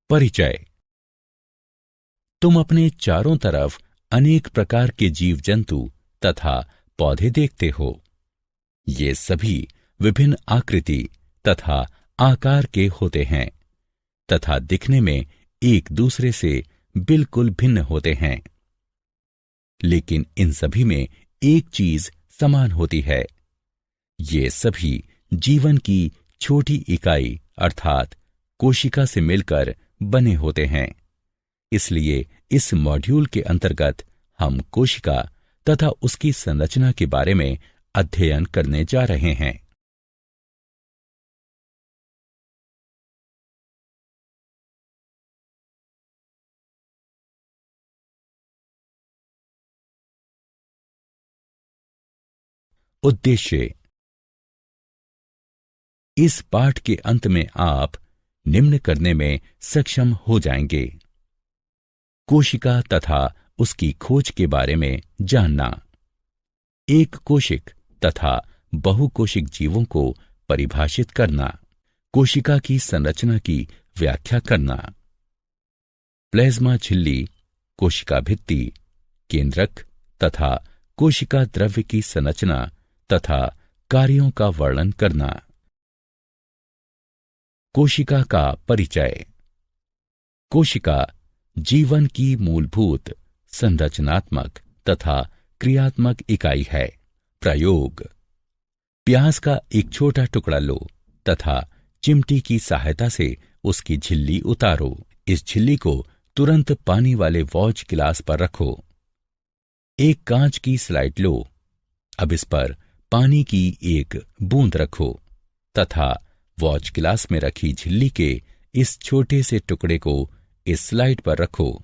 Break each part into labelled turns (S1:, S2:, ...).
S1: परिचय। तुम अपने चारों तरफ अनेक प्रकार के जीव जंतु तथा पौधे देखते हो। ये सभी विभिन्न आकृति तथा आकार के होते हैं तथा दिखने में एक दूसरे से बिल्कुल भिन्न होते हैं, लेकिन इन सभी में एक चीज समान होती है। ये सभी जीवन की छोटी इकाई अर्थात कोशिका से मिलकर बने होते हैं। इसलिए इस मॉड्यूल के अंतर्गत हम कोशिका तथा उसकी संरचना के बारे में अध्ययन करने जा रहे हैं। उद्देश्य। इस पाठ के अंत में आप निम्न करने में सक्षम हो जाएंगे: कोशिका तथा उसकी खोज के बारे में जानना, एक कोशिक तथा बहुकोशिक जीवों को परिभाषित करना, कोशिका की संरचना की व्याख्या करना, प्लाज्मा झिल्ली, कोशिका भित्ति, केंद्रक तथा कोशिका द्रव्य की संरचना तथा कार्यों का वर्णन करना। कोशिका का परिचय। कोशिका जीवन की मूलभूत संरचनात्मक तथा क्रियात्मक इकाई है। प्रयोग। प्याज का एक छोटा टुकड़ा लो तथा चिमटी की सहायता से उसकी झिल्ली उतारो। इस झिल्ली को तुरंत पानी वाले वॉच गिलास पर रखो। एक कांच की स्लाइड लो। अब इस पर पानी की एक बूंद रखो तथा वॉच गिलास में रखी झिल्ली के इस छोटे से टुकड़े को इस स्लाइड पर रखो।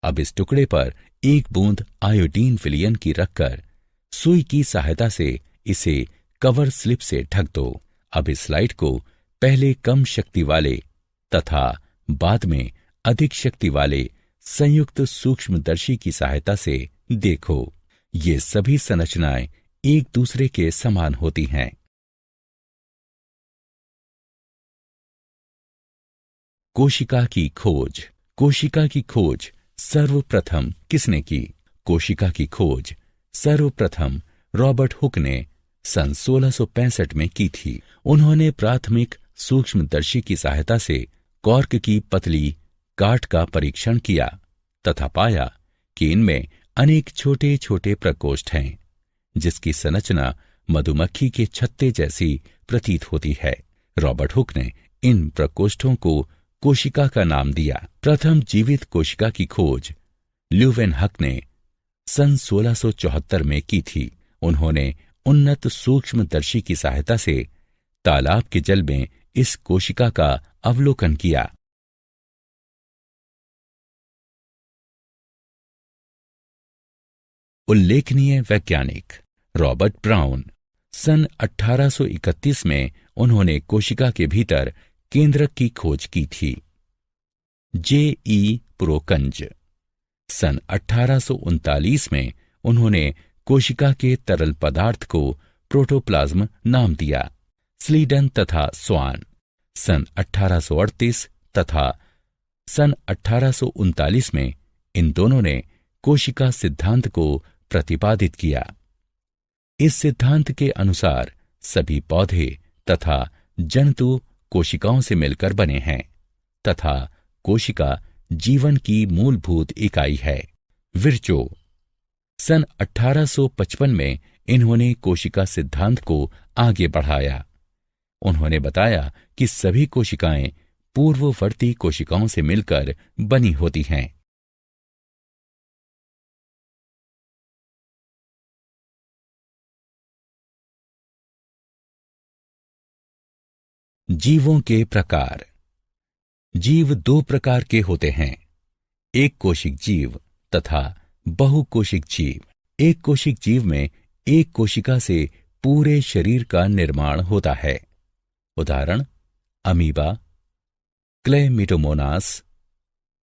S1: अब इस टुकड़े पर एक बूंद आयोडीन विलयन की रखकर सुई की सहायता से इसे कवर स्लिप से ढक दो। अब इस स्लाइड को पहले कम शक्ति वाले तथा बाद में अधिक शक्ति वाले संयुक्त सूक्ष्मदर्शी की सहायता से देखो। ये सभी संरचनाएं एक दूसरे के समान होती हैं। कोशिका की खोज। कोशिका की खोज सर्वप्रथम किसने की? कोशिका की खोज सर्वप्रथम रॉबर्ट हुक ने सन 1665 में की थी। उन्होंने प्राथमिक सूक्ष्मदर्शी की सहायता से कॉर्क की पतली गांठ का परीक्षण किया तथा पाया कि इनमें अनेक छोटे छोटे प्रकोष्ठ हैं, जिसकी संरचना मधुमक्खी के छत्ते जैसी प्रतीत होती है। रॉबर्ट हुक ने इन प्रकोष्ठों को कोशिका का नाम दिया। प्रथम जीवित कोशिका की खोज ल्यूवेनहक ने सन 1674 में की थी। उन्होंने उन्नत सूक्ष्मदर्शी की सहायता से तालाब के जल में इस कोशिका का अवलोकन किया। उल्लेखनीय वैज्ञानिक रॉबर्ट ब्राउन। सन 1831 में उन्होंने कोशिका के भीतर केंद्रक की खोज की थी। J.E. प्रोकंज। सन 1839 में उन्होंने कोशिका के तरल पदार्थ को प्रोटोप्लाज्म नाम दिया। स्लीडन तथा स्वान सन 1838 तथा सन 1839 में इन दोनों ने कोशिका सिद्धांत को प्रतिपादित किया। इस सिद्धांत के अनुसार सभी पौधे तथा जंतु कोशिकाओं से मिलकर बने हैं तथा कोशिका जीवन की मूलभूत इकाई है। विर्चो। सन 1855 में इन्होंने कोशिका सिद्धांत को आगे बढ़ाया। उन्होंने बताया कि सभी कोशिकाएं पूर्ववर्ती कोशिकाओं से मिलकर बनी होती हैं। जीवों के प्रकार। जीव दो प्रकार के होते हैं: एक कोशिक जीव तथा बहुकोशिक जीव। एक कोशिक जीव में एक कोशिका से पूरे शरीर का निर्माण होता है। उदाहरण: अमीबा, क्लेमिडोमोनास,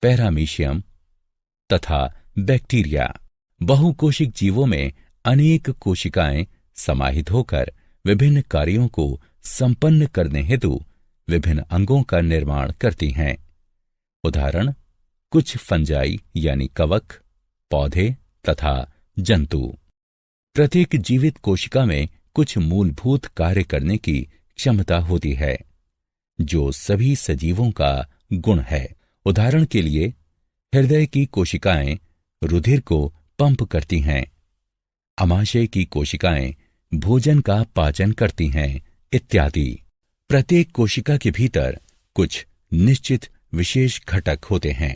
S1: पैरामीशियम तथा बैक्टीरिया। बहुकोशिक जीवों में अनेक कोशिकाएं समाहित होकर विभिन्न कार्यों को संपन्न करने हेतु विभिन्न अंगों का निर्माण करती हैं। उदाहरण कुछ फंजाई यानी कवक, पौधे तथा जंतु। प्रत्येक जीवित कोशिका में कुछ मूलभूत कार्य करने की क्षमता होती है जो सभी सजीवों का गुण है। उदाहरण के लिए हृदय की कोशिकाएं रुधिर को पंप करती हैं, अमाशय की कोशिकाएं भोजन का पाचन करती हैं इत्यादि। प्रत्येक कोशिका के भीतर कुछ निश्चित विशेष घटक होते हैं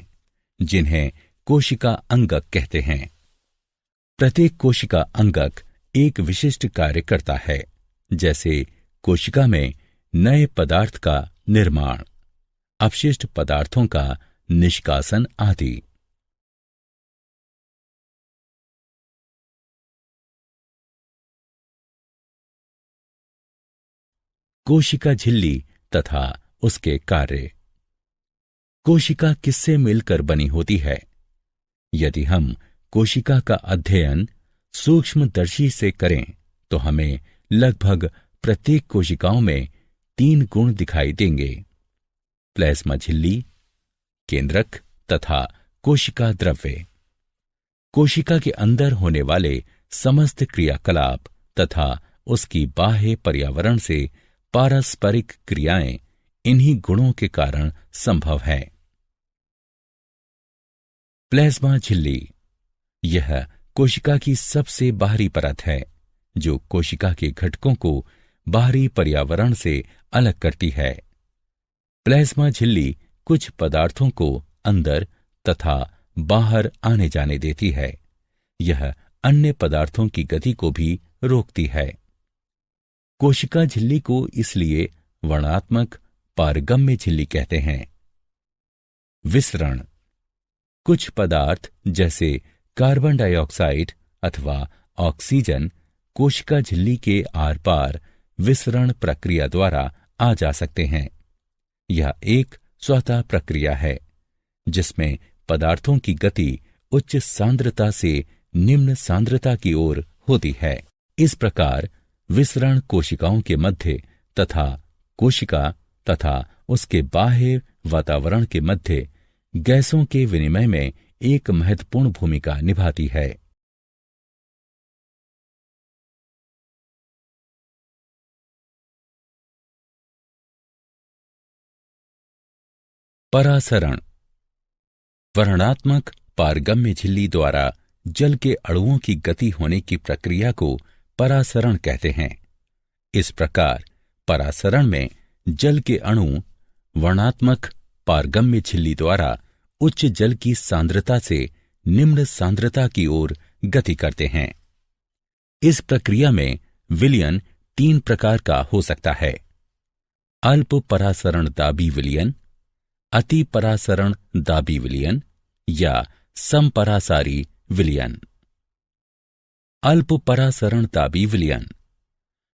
S1: जिन्हें कोशिका अंगक कहते हैं। प्रत्येक कोशिका अंगक एक विशिष्ट कार्य करता है, जैसे कोशिका में नए पदार्थ का निर्माण, अपशिष्ट पदार्थों का निष्कासन आदि। कोशिका झिल्ली तथा उसके कार्य। कोशिका किससे मिलकर बनी होती है? यदि हम कोशिका का अध्ययन सूक्ष्मदर्शी से करें तो हमें लगभग प्रत्येक कोशिकाओं में 3 गुण दिखाई देंगे: प्लाज्मा झिल्ली, केंद्रक तथा कोशिका द्रव्य। कोशिका के अंदर होने वाले समस्त क्रियाकलाप तथा उसकी बाह्य पर्यावरण से पारस्परिक क्रियाएं इन्हीं गुणों के कारण संभव है। प्लाज्मा झिल्ली यह कोशिका की सबसे बाहरी परत है जो कोशिका के घटकों को बाहरी पर्यावरण से अलग करती है। प्लाज्मा झिल्ली कुछ पदार्थों को अंदर तथा बाहर आने जाने देती है। यह अन्य पदार्थों की गति को भी रोकती है। कोशिका झिल्ली को इसलिए वर्णात्मक पारगम्य झिल्ली कहते हैं। विसरण कुछ पदार्थ जैसे कार्बन डाइऑक्साइड अथवा ऑक्सीजन कोशिका झिल्ली के आर पार विसरण प्रक्रिया द्वारा आ जा सकते हैं। यह एक स्वतः प्रक्रिया है जिसमें पदार्थों की गति उच्च सांद्रता से निम्न सांद्रता की ओर होती है। इस प्रकार विसरण कोशिकाओं के मध्य तथा कोशिका तथा उसके बाह्य वातावरण के मध्य गैसों के विनिमय में एक महत्वपूर्ण भूमिका निभाती है। परासरण वर्णात्मक पारगम्य झिल्ली द्वारा जल के अणुओं की गति होने की प्रक्रिया को परासरण कहते हैं। इस प्रकार परासरण में जल के अणु वर्णात्मक पारगम्य झिल्ली द्वारा उच्च जल की सांद्रता से निम्न सांद्रता की ओर गति करते हैं। इस प्रक्रिया में विलयन 3 प्रकार का हो सकता है: अल्प परासरण दाबी विलयन, अति परासरण दाबी विलयन या समपरासारी विलयन। अल्प परासरण दाबी विलयन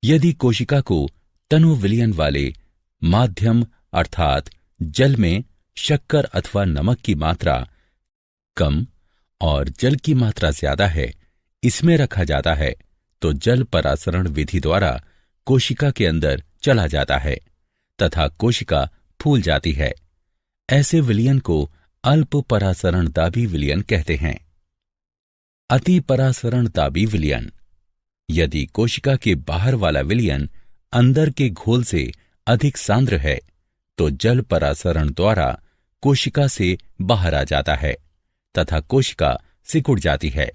S1: यदि कोशिका को तनु विलयन वाले माध्यम अर्थात जल में शक्कर अथवा नमक की मात्रा कम और जल की मात्रा ज्यादा है, इसमें रखा जाता है तो जल परासरण विधि द्वारा कोशिका के अंदर चला जाता है तथा कोशिका फूल जाती है। ऐसे विलयन को अल्प परासरण दाबी विलयन कहते हैं। अति परासरण दाबी विलयन यदि कोशिका के बाहर वाला विलयन अंदर के घोल से अधिक सांद्र है तो जल परासरण द्वारा कोशिका से बाहर आ जाता है तथा कोशिका सिकुड़ जाती है।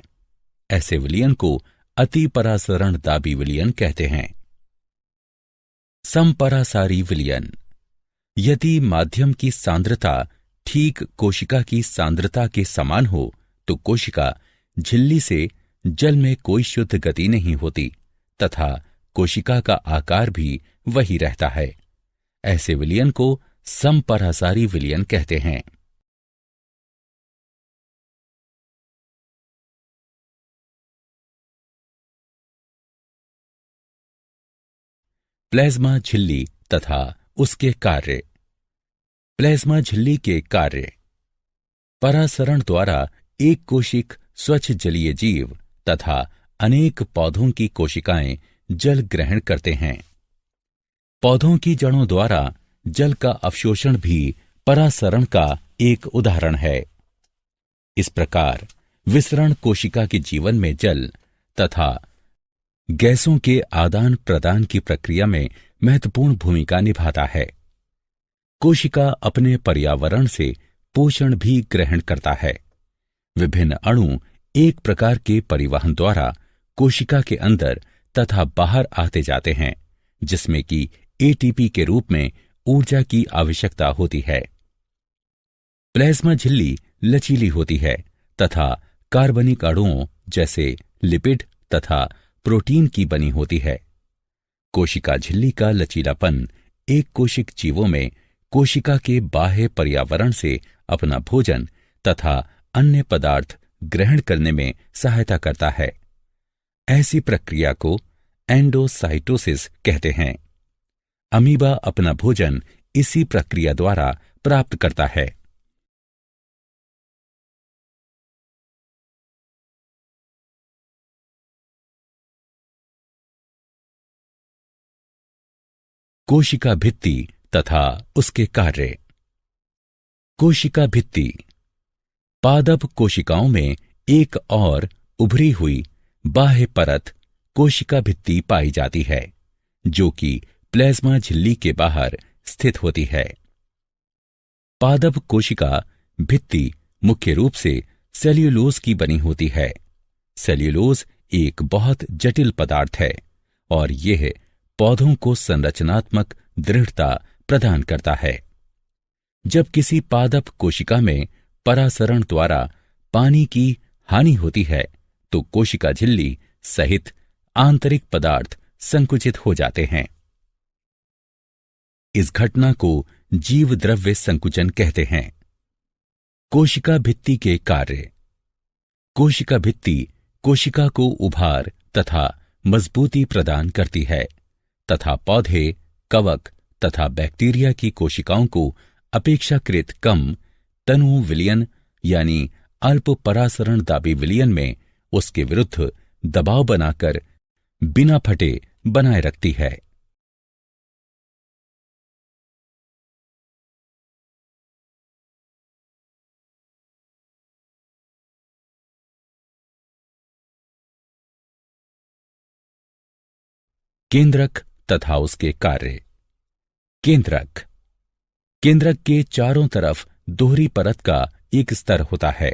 S1: ऐसे विलयन को अति परासरण दाबी विलयन कहते हैं। समपरासारी विलयन यदि माध्यम की सांद्रता ठीक कोशिका की सांद्रता के समान हो तो कोशिका झिल्ली से जल में कोई शुद्ध गति नहीं होती तथा कोशिका का आकार भी वही रहता है। ऐसे विलयन को समपरासारी विलयन कहते हैं। प्लाज्मा झिल्ली तथा उसके कार्य। प्लाज्मा झिल्ली के कार्य परासरण द्वारा एक कोशिक स्वच्छ जलीय जीव तथा अनेक पौधों की कोशिकाएं जल ग्रहण करते हैं। पौधों की जड़ों द्वारा जल का अवशोषण भी परासरण का एक उदाहरण है। इस प्रकार विसरण कोशिका के जीवन में जल तथा गैसों के आदान प्रदान की प्रक्रिया में महत्वपूर्ण भूमिका निभाता है। कोशिका अपने पर्यावरण से पोषण भी ग्रहण करता है। विभिन्न अणु एक प्रकार के परिवहन द्वारा कोशिका के अंदर तथा बाहर आते जाते हैं, जिसमें कि एटीपी के रूप में ऊर्जा की आवश्यकता होती है। प्लाज्मा झिल्ली लचीली होती है तथा कार्बनिक अणुओं जैसे लिपिड तथा प्रोटीन की बनी होती है। कोशिका झिल्ली का लचीलापन एक कोशिक जीवों में कोशिका के बाह्य पर्यावरण से अपना भोजन तथा अन्य पदार्थ ग्रहण करने में सहायता करता है। ऐसी प्रक्रिया को एंडोसाइटोसिस कहते हैं। अमीबा अपना भोजन इसी प्रक्रिया द्वारा प्राप्त करता है। कोशिका भित्ति तथा उसके कार्य। कोशिका भित्ति पादप कोशिकाओं में एक और उभरी हुई बाह्य परत कोशिका भित्ति पाई जाती है, जो कि प्लाज्मा झिल्ली के बाहर स्थित होती है। पादप कोशिका भित्ति मुख्य रूप से सेल्यूलोज की बनी होती है। सेल्यूलोज एक बहुत जटिल पदार्थ है और यह पौधों को संरचनात्मक दृढ़ता प्रदान करता है। जब किसी पादप कोशिका में परासरण द्वारा पानी की हानि होती है तो कोशिका झिल्ली सहित आंतरिक पदार्थ संकुचित हो जाते हैं। इस घटना को जीव द्रव्य संकुचन कहते हैं। कोशिका भित्ति के कार्य। कोशिका भित्ति कोशिका को उभार तथा मजबूती प्रदान करती है तथा पौधे, कवक तथा बैक्टीरिया की कोशिकाओं को अपेक्षाकृत कम तनु विलयन यानी अल्प परासरण दाबी विलयन में उसके विरुद्ध दबाव बनाकर बिना फटे बनाए रखती है। केंद्रक तथा उसके कार्य। केंद्रक केंद्रक के चारों तरफ दोहरी परत का एक स्तर होता है,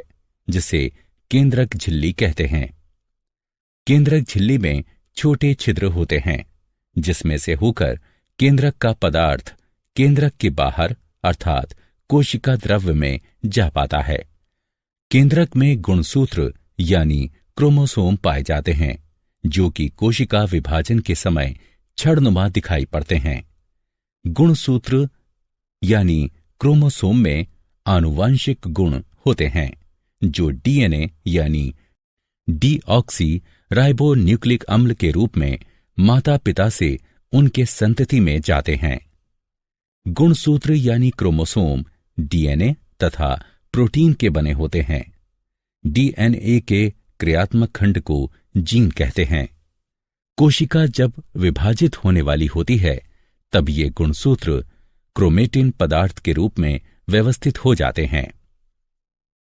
S1: जिसे केंद्रक झिल्ली कहते हैं। केंद्रक झिल्ली में छोटे छिद्र होते हैं, जिसमें से होकर केंद्रक का पदार्थ केंद्रक के बाहर अर्थात कोशिका द्रव्य में जा पाता है। केंद्रक में गुणसूत्र यानी क्रोमोसोम पाए जाते हैं, जो कि कोशिका विभाजन के समय छड़नुमा दिखाई पड़ते हैं। गुणसूत्र यानी क्रोमोसोम में आनुवांशिक गुण होते हैं, जो डीएनए यानी डीऑक्सी राइबोन्यूक्लिक अम्ल के रूप में माता पिता से उनके संतति में जाते हैं। गुणसूत्र यानी क्रोमोसोम डीएनए तथा प्रोटीन के बने होते हैं। डीएनए के क्रियात्मक खंड को जीन कहते हैं। कोशिका जब विभाजित होने वाली होती है तब ये गुणसूत्र क्रोमेटिन पदार्थ के रूप में व्यवस्थित हो जाते हैं।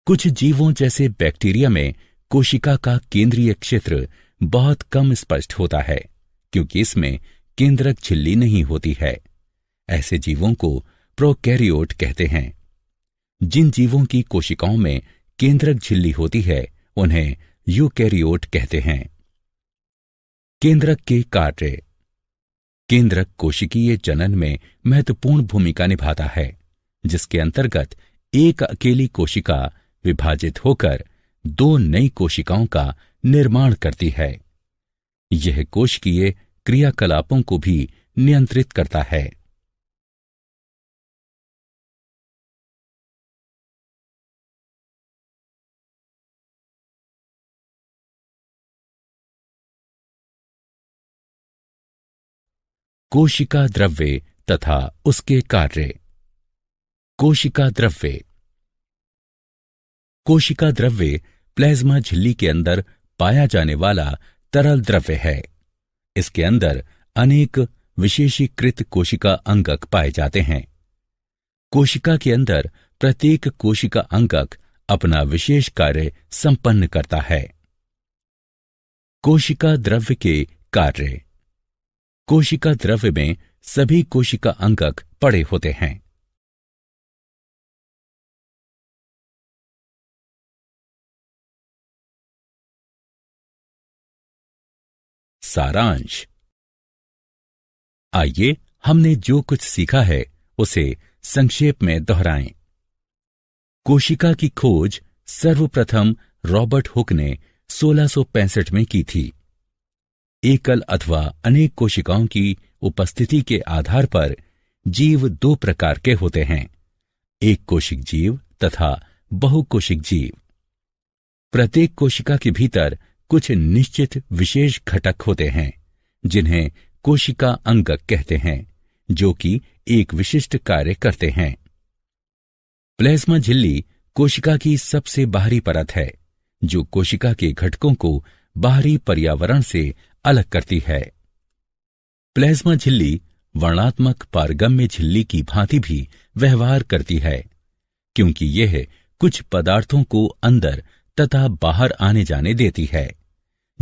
S1: कुछ जीवों जैसे बैक्टीरिया में कोशिका का केंद्रीय क्षेत्र बहुत कम स्पष्ट होता है, क्योंकि इसमें केंद्रक झिल्ली नहीं होती है। ऐसे जीवों को प्रोकैरियोट कहते हैं। जिन जीवों की कोशिकाओं में केंद्रक झिल्ली होती है उन्हें यूकैरियोट कहते हैं। केंद्रक के कार्य। केंद्रक कोशिकीय जनन में महत्वपूर्ण भूमिका निभाता है, जिसके अंतर्गत एक अकेली कोशिका विभाजित होकर दो नई कोशिकाओं का निर्माण करती है। यह कोशिकीय क्रियाकलापों को भी नियंत्रित करता है। कोशिका द्रव्य तथा उसके कार्य। कोशिका द्रव्य। कोशिका द्रव्य प्लाज्मा झिल्ली के अंदर पाया जाने वाला तरल द्रव्य है। इसके अंदर अनेक विशेषीकृत कोशिका अंगक पाए जाते हैं। कोशिका के अंदर प्रत्येक कोशिका अंगक अपना विशेष कार्य संपन्न करता है। कोशिका द्रव्य के कार्य। कोशिका द्रव्य में सभी कोशिका अंगक पड़े होते हैं। सारांश। आइए हमने जो कुछ सीखा है उसे संक्षेप में दोहराएं। कोशिका की खोज सर्वप्रथम रॉबर्ट हुक ने 1665 में की थी। एकल अथवा अनेक कोशिकाओं की उपस्थिति के आधार पर जीव दो प्रकार के होते हैं, एक कोशिक जीव तथा बहुकोशिक जीव। प्रत्येक कोशिका के भीतर कुछ निश्चित विशेष घटक होते हैं जिन्हें कोशिका अंगक कहते हैं, जो कि एक विशिष्ट कार्य करते हैं। प्लाज्मा झिल्ली कोशिका की सबसे बाहरी परत है जो कोशिका के घटकों को बाहरी पर्यावरण से अलग करती है। प्लाज्मा झिल्ली वर्णात्मक पारगम्य झिल्ली की भांति भी व्यवहार करती है, क्योंकि यह कुछ पदार्थों को अंदर तथा बाहर आने जाने देती है,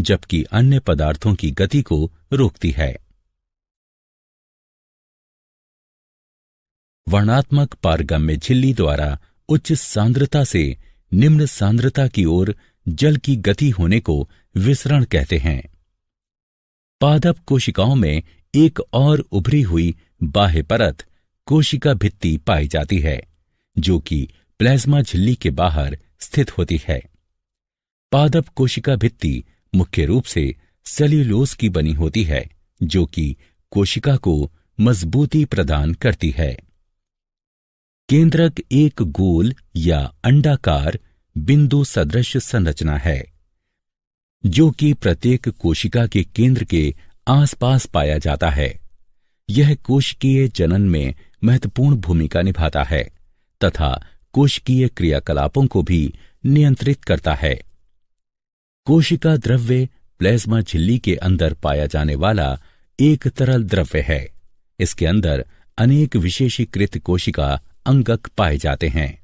S1: जबकि अन्य पदार्थों की गति को रोकती है। वर्णात्मक पारगम्य झिल्ली द्वारा उच्च सांद्रता से निम्न सांद्रता की ओर जल की गति होने को विसरण कहते हैं। पादप कोशिकाओं में एक और उभरी हुई बाह्य परत कोशिका भित्ति पाई जाती है, जो कि प्लाज्मा झिल्ली के बाहर स्थित होती है। पादप कोशिका भित्ति मुख्य रूप से सेल्यूलोज की बनी होती है, जो कि कोशिका को मजबूती प्रदान करती है। केंद्रक एक गोल या अंडाकार बिंदु सदृश संरचना है, जो कि प्रत्येक कोशिका के केंद्र के आसपास पाया जाता है। यह कोशिकीय जनन में महत्वपूर्ण भूमिका निभाता है तथा कोशिकीय क्रियाकलापों को भी नियंत्रित करता है। कोशिका द्रव्य प्लाज्मा झिल्ली के अंदर पाया जाने वाला एक तरल द्रव्य है। इसके अंदर अनेक विशेषीकृत कोशिका अंगक पाए जाते हैं।